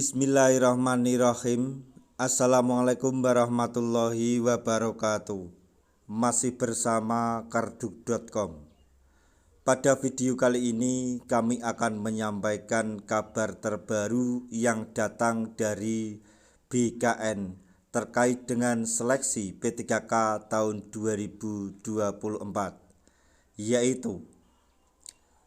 Bismillahirrahmanirrahim. Assalamualaikum warahmatullahi wabarakatuh. Masih bersama karduk.com. Pada video kali ini kami akan menyampaikan kabar terbaru yang datang dari BKN terkait dengan seleksi P3K tahun 2024, yaitu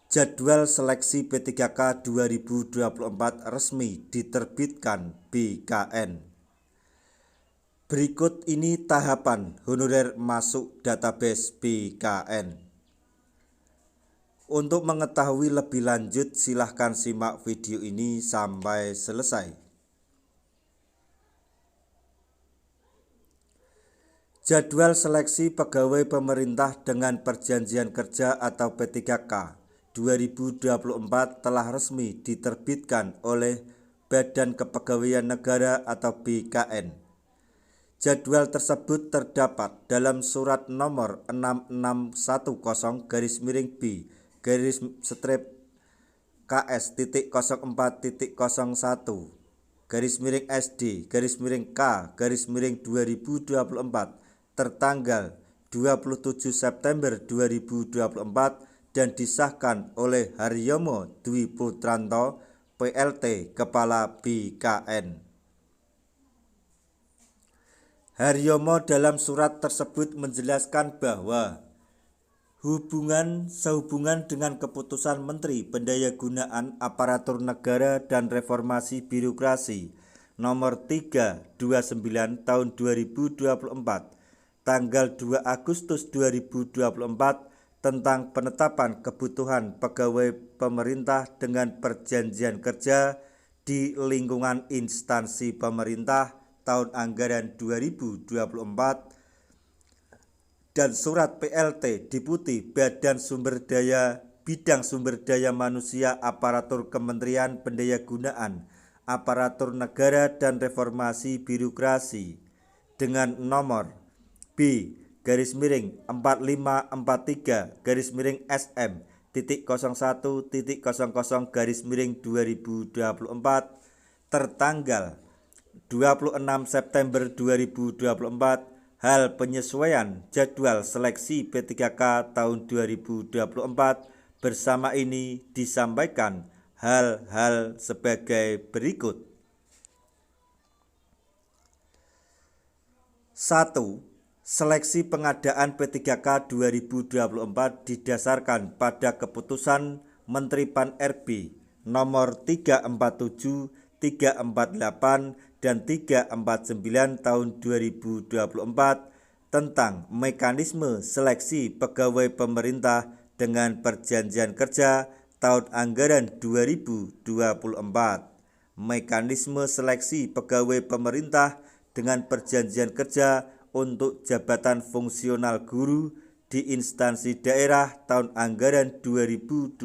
jadwal seleksi P3K 2024 resmi diterbitkan BKN. Berikut ini tahapan honorer masuk database BKN. Untuk mengetahui lebih lanjut silahkan simak video ini sampai selesai. Jadwal seleksi pegawai pemerintah dengan perjanjian kerja atau P3K 2024 telah resmi diterbitkan oleh Badan Kepegawaian Negara atau BKN. Jadwal tersebut terdapat dalam surat nomor 66/1/B/SD/K/SD_K_K/2024 tertanggal 27 September 2024 dan disahkan oleh Haryomo Dwi Putranto, PLT Kepala BKN. Haryomo dalam surat tersebut menjelaskan bahwa sehubungan dengan keputusan Menteri Pendayagunaan Aparatur Negara dan Reformasi Birokrasi nomor 329 tahun 2024 tanggal 2 Agustus 2024 tentang penetapan kebutuhan pegawai pemerintah dengan perjanjian kerja di lingkungan instansi pemerintah tahun anggaran 2024 dan surat PLT Deputi Badan Bidang Sumber Daya Manusia Aparatur Kementerian Pendayagunaan Aparatur Negara dan Reformasi Birokrasi dengan nomor B/SM.01.00/2024 tertanggal 26 September 2024 hal penyesuaian jadwal seleksi P3K tahun 2024 bersama ini disampaikan hal-hal sebagai berikut. 1. Seleksi pengadaan P3K 2024 didasarkan pada keputusan Menteri Pan-RB nomor 347, 348, dan 349 tahun 2024 tentang mekanisme seleksi pegawai pemerintah dengan perjanjian kerja tahun anggaran 2024. Mekanisme seleksi pegawai pemerintah dengan perjanjian kerja untuk jabatan fungsional guru di instansi daerah tahun anggaran 2024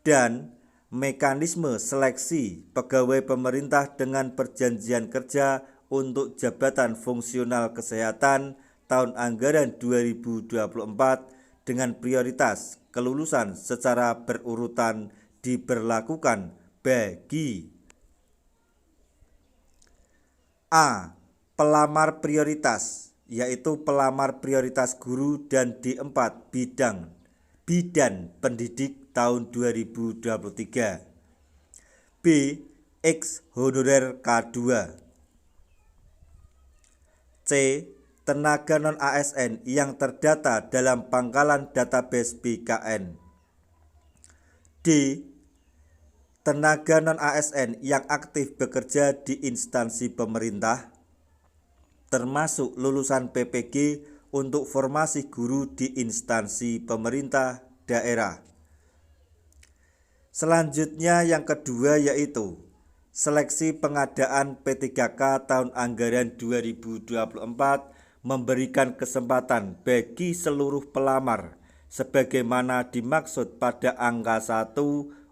dan mekanisme seleksi pegawai pemerintah dengan perjanjian kerja untuk jabatan fungsional kesehatan tahun anggaran 2024 dengan prioritas kelulusan secara berurutan diberlakukan bagi A. Pelamar prioritas, yaitu pelamar prioritas guru dan D4 bidan pendidik tahun 2023. B. X honorer K2. C. Tenaga non-ASN yang terdata dalam pangkalan database BKN. D. Tenaga non-ASN yang aktif bekerja di instansi pemerintah termasuk lulusan PPG untuk formasi guru di instansi pemerintah daerah. Selanjutnya yang kedua yaitu seleksi pengadaan P3K tahun anggaran 2024 memberikan kesempatan bagi seluruh pelamar sebagaimana dimaksud pada angka 1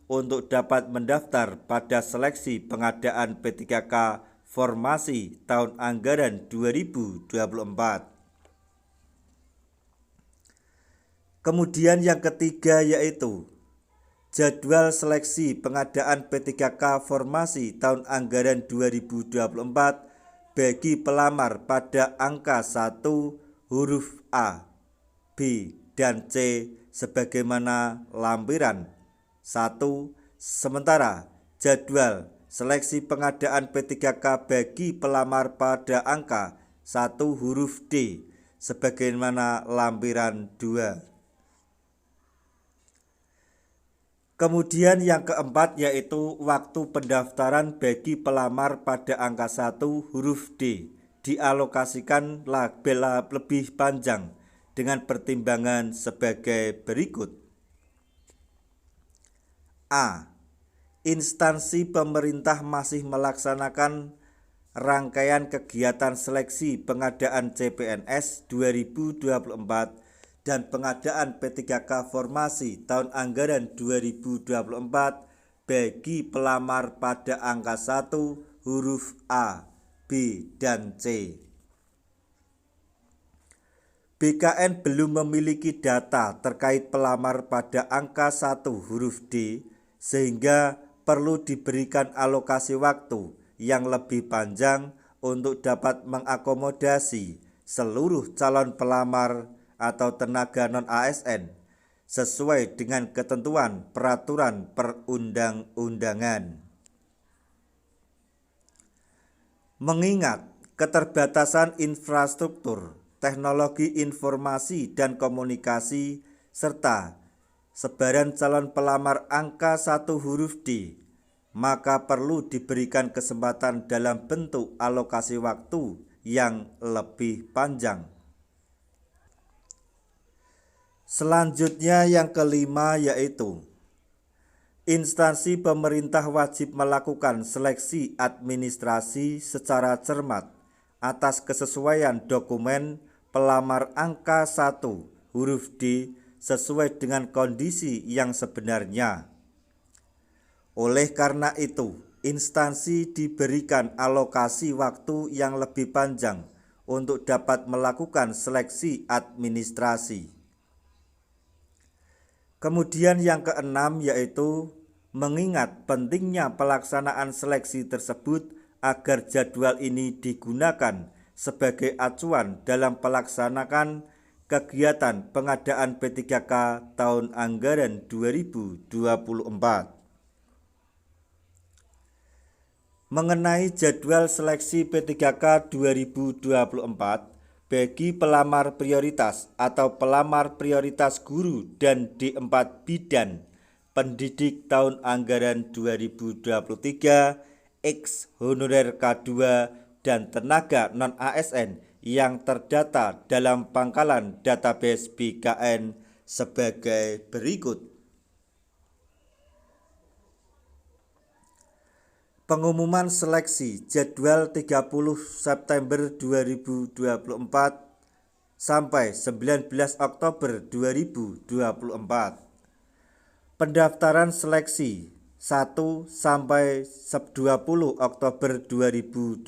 untuk dapat mendaftar pada seleksi pengadaan P3K formasi tahun anggaran 2024. Kemudian yang ketiga yaitu Jadwal seleksi pengadaan P3K formasi tahun anggaran 2024 bagi pelamar pada angka 1 huruf A, B, dan C sebagaimana lampiran 1. Sementara jadwal seleksi pengadaan P3K bagi pelamar pada angka 1 huruf D sebagaimana lampiran 2. Kemudian yang keempat yaitu waktu pendaftaran bagi pelamar pada angka 1 huruf D dialokasikan lebih panjang dengan pertimbangan sebagai berikut. A. Instansi pemerintah masih melaksanakan rangkaian kegiatan seleksi pengadaan CPNS 2024 dan pengadaan P3K formasi tahun anggaran 2024 bagi pelamar pada angka 1 huruf A, B, dan C. BKN belum memiliki data terkait pelamar pada angka 1 huruf D sehingga perlu diberikan alokasi waktu yang lebih panjang untuk dapat mengakomodasi seluruh calon pelamar atau tenaga non-ASN sesuai dengan ketentuan peraturan perundang-undangan. Mengingat keterbatasan infrastruktur, teknologi informasi dan komunikasi, serta sebaran calon pelamar angka 1 huruf D, maka perlu diberikan kesempatan dalam bentuk alokasi waktu yang lebih panjang. Selanjutnya yang kelima yaitu instansi pemerintah wajib melakukan seleksi administrasi secara cermat atas kesesuaian dokumen pelamar angka 1 huruf D sesuai dengan kondisi yang sebenarnya. Oleh karena itu, instansi diberikan alokasi waktu yang lebih panjang untuk dapat melakukan seleksi administrasi. Kemudian yang keenam yaitu mengingat pentingnya pelaksanaan seleksi tersebut agar jadwal ini digunakan sebagai acuan dalam pelaksanaan kegiatan pengadaan P3K tahun anggaran 2024. Mengenai jadwal seleksi P3K 2024 bagi pelamar prioritas atau pelamar prioritas guru dan D4 bidan pendidik tahun anggaran 2023 X honorer K2 dan tenaga non-ASN yang terdata dalam pangkalan database BKN sebagai berikut. Pengumuman seleksi jadwal 30 September 2024 sampai 19 Oktober 2024. Pendaftaran seleksi 1 sampai 20 Oktober 2024.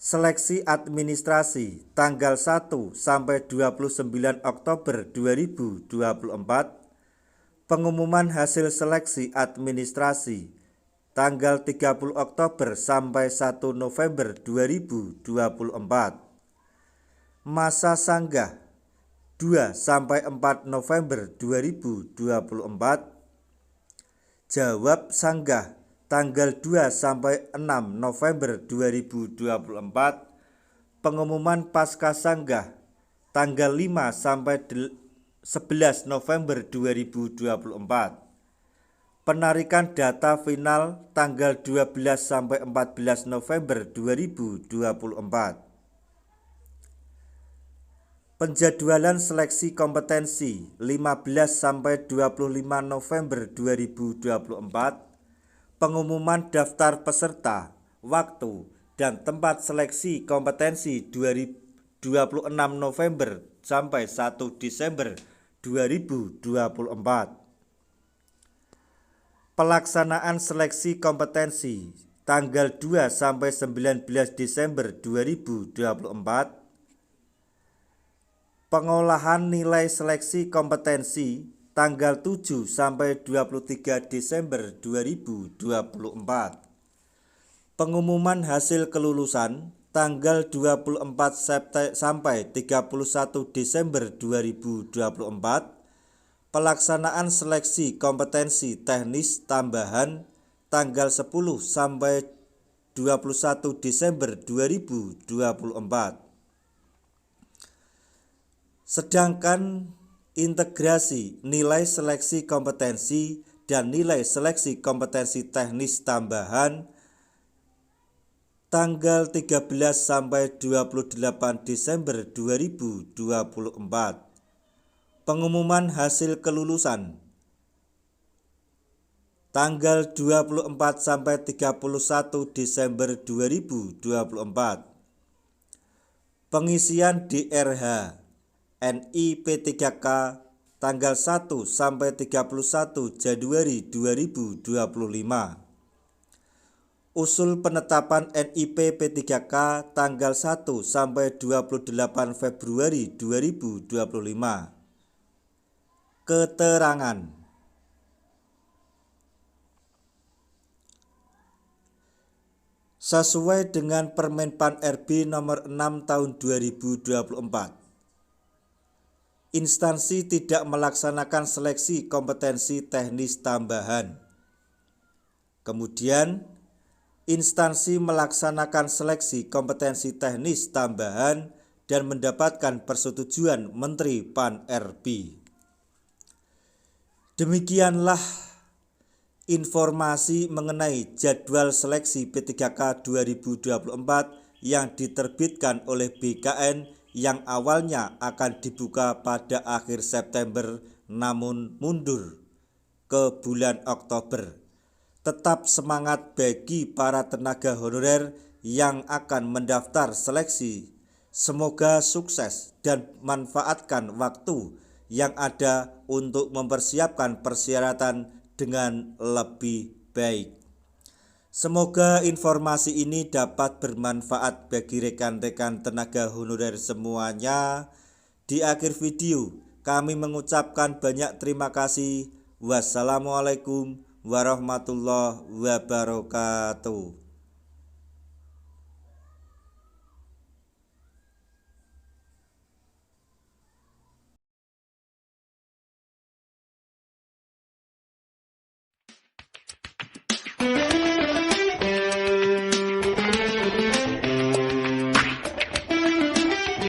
Seleksi administrasi tanggal 1 sampai 29 Oktober 2024. Pengumuman hasil seleksi administrasi tanggal 30 Oktober sampai 1 November 2024. Masa sanggah 2 sampai 4 November 2024. Jawab sanggah tanggal 2 sampai 6 November 2024. Pengumuman pasca sanggah tanggal 5 sampai 11 November 2024. Penarikan data final tanggal 12 sampai 14 November 2024. Penjadwalan seleksi kompetensi 15 sampai 25 November 2024. Pengumuman daftar peserta, waktu, dan tempat seleksi kompetensi 26 November sampai 1 Desember 2024. Pelaksanaan seleksi kompetensi tanggal 2 sampai 19 Desember 2024. Pengolahan nilai seleksi kompetensi tanggal 7 sampai 23 Desember 2024. Pengumuman hasil kelulusan tanggal 24 sampai 31 Desember 2024. Pelaksanaan seleksi kompetensi teknis tambahan tanggal 10 sampai 21 Desember 2024. Sedangkan integrasi nilai seleksi kompetensi dan nilai seleksi kompetensi teknis tambahan tanggal 13 sampai 28 Desember 2024. Pengumuman hasil kelulusan tanggal 24 sampai 31 Desember 2024. Pengisian DRH NI P3K tanggal 1 sampai 31 Januari 2025. Usul penetapan NIP P3K tanggal 1 sampai 28 Februari 2025. Keterangan sesuai dengan Permen.Pan RB nomor 6 tahun 2024. Instansi tidak melaksanakan seleksi kompetensi teknis tambahan. Kemudian, instansi melaksanakan seleksi kompetensi teknis tambahan dan mendapatkan persetujuan Menteri Pan RB. Demikianlah informasi mengenai jadwal seleksi P3K 2024 yang diterbitkan oleh BKN yang awalnya akan dibuka pada akhir September namun mundur ke bulan Oktober. Tetap semangat bagi para tenaga honorer yang akan mendaftar seleksi. Semoga sukses dan manfaatkan waktu yang ada untuk mempersiapkan persyaratan dengan lebih baik. Semoga informasi ini dapat bermanfaat bagi rekan-rekan tenaga honorer semuanya. Di akhir video, kami mengucapkan banyak terima kasih. Wassalamualaikum warahmatullahi wabarakatuh.